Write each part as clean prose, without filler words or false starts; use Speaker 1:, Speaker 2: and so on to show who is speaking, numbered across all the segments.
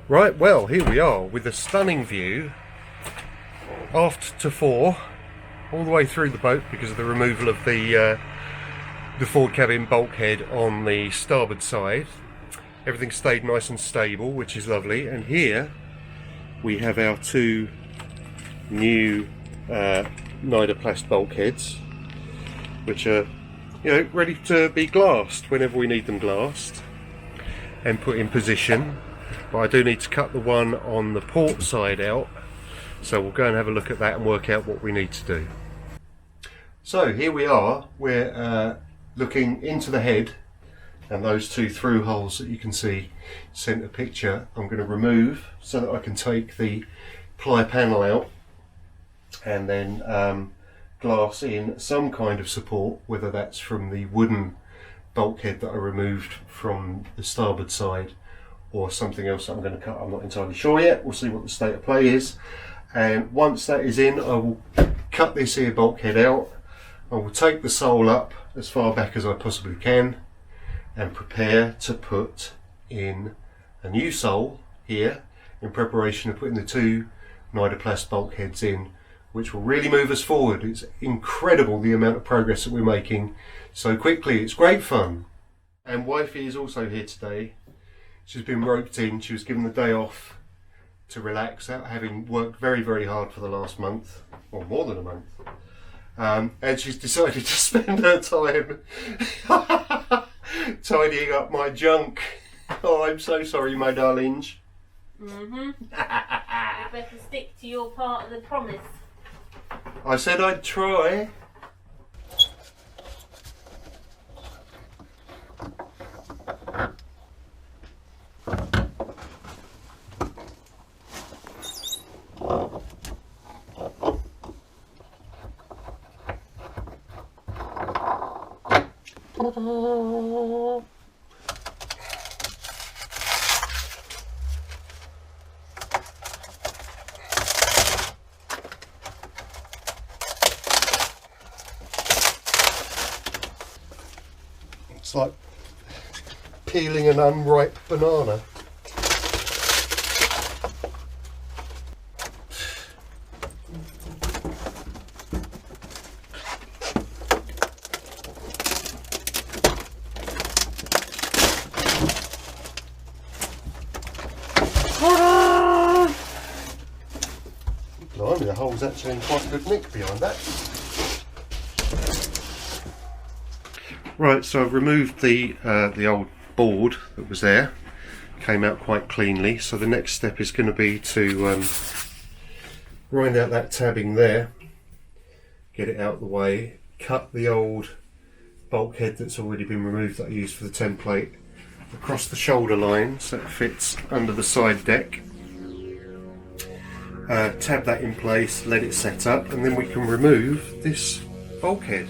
Speaker 1: Right, well, here we are with a stunning view aft to fore, all the way through the boat because of the removal of the forward cabin bulkhead on the starboard side. Everything stayed nice and stable, which is lovely. And here we have our two new Nidaplast bulkheads, which are, ready to be glassed whenever we need them glassed and put in position. But I do need to cut the one on the port side out, so we'll go and have a look at that and work out what we need to do. So here we are, we're looking into the head, and those two through holes that you can see centre picture I'm going to remove so that I can take the ply panel out and then glass in some kind of support, whether that's from the wooden bulkhead that I removed from the starboard side or something else that I'm going to cut. I'm not entirely sure yet. We'll see what the state of play is, and once that is in, I will cut this here bulkhead out. I will take the sole up as far back as I possibly can and prepare to put in a new sole here in preparation of putting the two Nidaplast bulkheads in, which will really move us forward. It's incredible the amount of progress that we're making so quickly. It's great fun. And wifey is also here today. She's been roped in. She was given the day off to relax out, having worked very, very hard for the last month, or more than a month. And she's decided to spend her time tidying up my junk. Oh, I'm so sorry, my darlings.
Speaker 2: You better stick to your part of the promise.
Speaker 1: I said I'd try. It's like peeling an unripe banana. Blimey, the hole's actually in quite good nick behind that. Right, so I've removed the old board that was there. Came out quite cleanly. So the next step is going to be to grind out that tabbing there, get it out of the way, cut the old bulkhead that's already been removed that I used for the template across the shoulder line so it fits under the side deck. Tab that in place, let it set up, and then we can remove this bulkhead.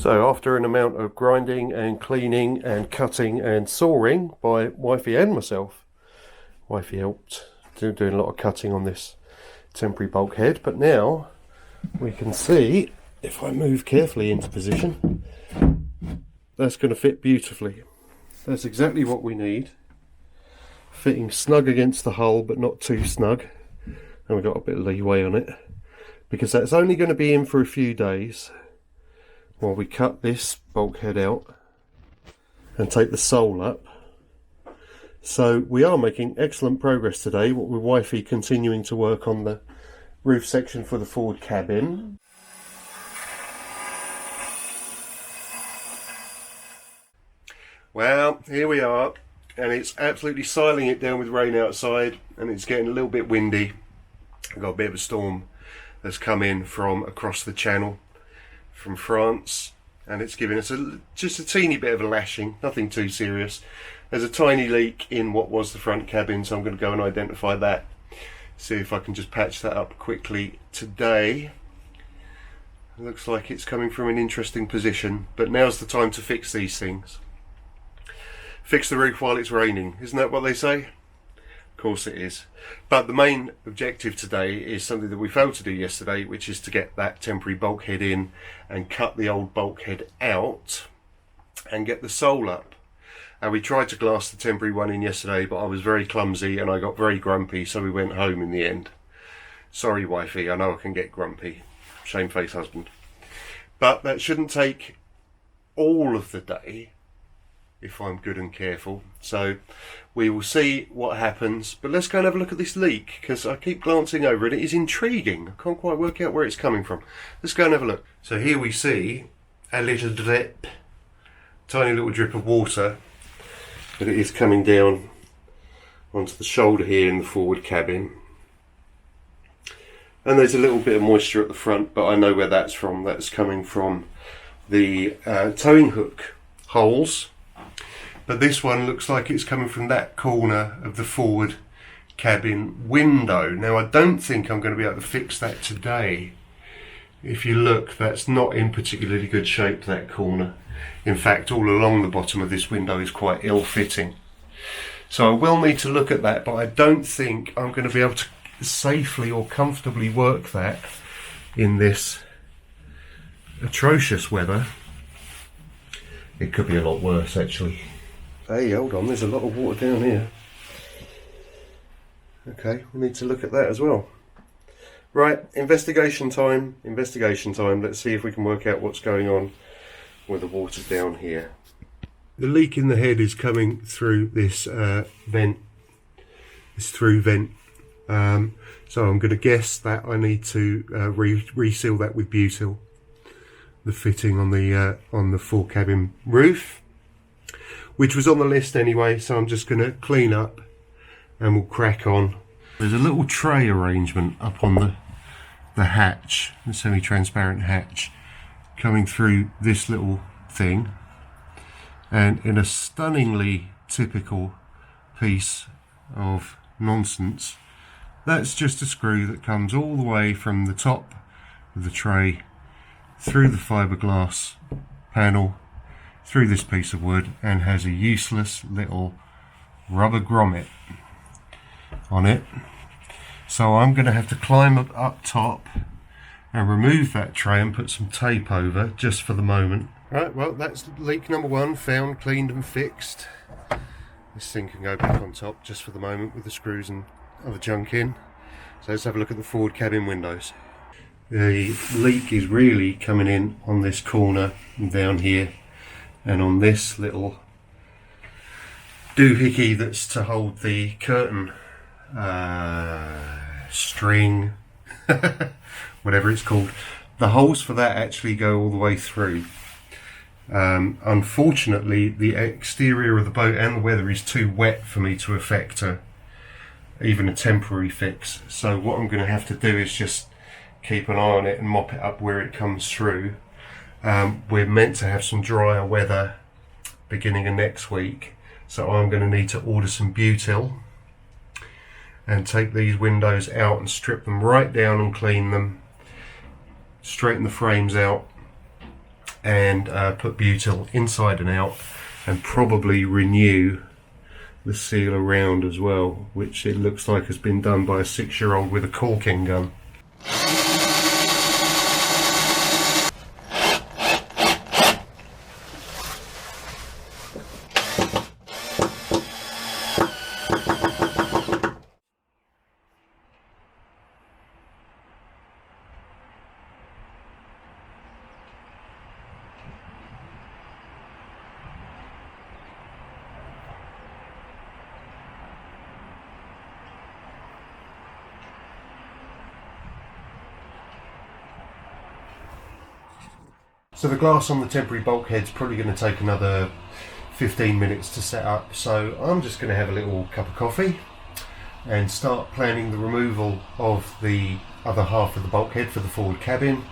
Speaker 1: So after an amount of grinding and cleaning and cutting and sawing by wifey and myself, wifey helped doing a lot of cutting on this temporary bulkhead, but now we can see, if I move carefully into position, that's going to fit beautifully. That's exactly what we need. Fitting snug against the hull, but not too snug. And we've got a bit of leeway on it, because that's only going to be in for a few days while we cut this bulkhead out and take the sole up. So we are making excellent progress today, with wifey continuing to work on the roof section for the forward cabin. Well, here we are, and it's absolutely siling it down with rain outside, and it's getting a little bit windy. I've got a bit of a storm that's come in from across the channel from France, and it's giving us just a teeny bit of a lashing, nothing too serious. There's a tiny leak in what was the front cabin, so I'm going to go and identify that, see if I can just patch that up quickly today. It looks like it's coming from an interesting position, but now's the time to fix these things. Fix the roof while it's raining, isn't that what they say? Of course it is. But the main objective today is something that we failed to do yesterday, which is to get that temporary bulkhead in and cut the old bulkhead out and get the sole up. And we tried to glass the temporary one in yesterday, but I was very clumsy and I got very grumpy, so we went home in the end. Sorry wifey, I know I can get grumpy. Shamefaced husband. But that shouldn't take all of the day if I'm good and careful. So we will see what happens, but let's go and have a look at this leak, because I keep glancing over it. It is intriguing. I can't quite work out where it's coming from. Let's go and have a look. So here we see a little drip, tiny little drip of water, but it is coming down onto the shoulder here in the forward cabin, and there's a little bit of moisture at the front, but I know where that's from. That's coming from the towing hook holes. But this one looks like it's coming from that corner of the forward cabin window. Now I don't think I'm going to be able to fix that today. If you look, that's not in particularly good shape, that corner. In fact, all along the bottom of this window is quite ill-fitting. So I will need to look at that, but I don't think I'm going to be able to safely or comfortably work that in this atrocious weather. It could be a lot worse actually. Hey, hold on, there's a lot of water down here. Okay, we need to look at that as well. Right, investigation time. Let's see if we can work out what's going on with the water down here. The leak in the head is coming through this vent, this through vent. So I'm going to guess that I need to reseal that with butyl, the fitting on the fore cabin roof, which was on the list anyway, so I'm just going to clean up and we'll crack on. There's a little tray arrangement up on the hatch, the semi-transparent hatch, coming through this little thing, and in a stunningly typical piece of nonsense, that's just a screw that comes all the way from the top of the tray through the fiberglass panel, through this piece of wood, and has a useless little rubber grommet on it. So I'm going to have to climb up top and remove that tray and put some tape over just for the moment. Right, well, that's leak number one, found, cleaned and fixed. This thing can go back on top just for the moment with the screws and other junk in. So let's have a look at the forward cabin windows. The leak is really coming in on this corner and down here, and on this little doohickey that's to hold the curtain string, whatever it's called. The holes for that actually go all the way through. Unfortunately, the exterior of the boat and the weather is too wet for me to effect even a temporary fix. So what I'm going to have to do is just keep an eye on it and mop it up where it comes through. We're meant to have some drier weather beginning of next week, so I'm going to need to order some butyl and take these windows out and strip them right down and clean them, straighten the frames out, and put butyl inside and out, and probably renew the seal around as well, which it looks like has been done by a 6-year-old with a caulking gun. So the glass on the temporary bulkhead's probably going to take another 15 minutes to set up, so I'm just going to have a little cup of coffee and start planning the removal of the other half of the bulkhead for the forward cabin,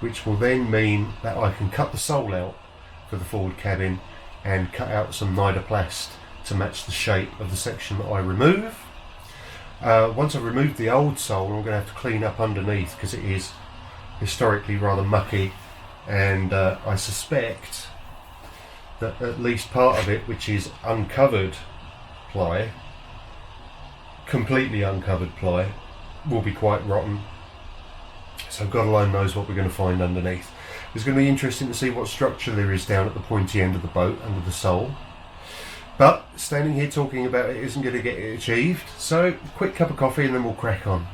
Speaker 1: which will then mean that I can cut the sole out for the forward cabin and cut out some Nidaplast to match the shape of the section that I remove. Once I've removed the old sole, I'm going to have to clean up underneath because it is historically rather mucky, and I suspect that at least part of it, which is uncovered ply, completely uncovered ply, will be quite rotten. So God alone knows what we're going to find underneath. It's going to be interesting to see what structure there is down at the pointy end of the boat under the sole. But standing here talking about it isn't going to get it achieved. So quick cup of coffee and then we'll crack on.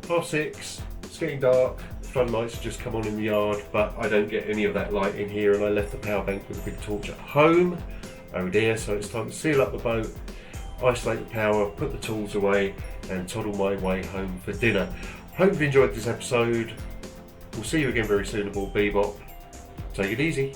Speaker 1: Half 6, it's getting dark, floodlights have just come on in the yard, but I don't get any of that light in here, and I left the power bank with a big torch at home. Oh dear, so it's time to seal up the boat, isolate the power, put the tools away, and toddle my way home for dinner. Hope you've enjoyed this episode. We'll see you again very soon aboard Bebop. Take it easy.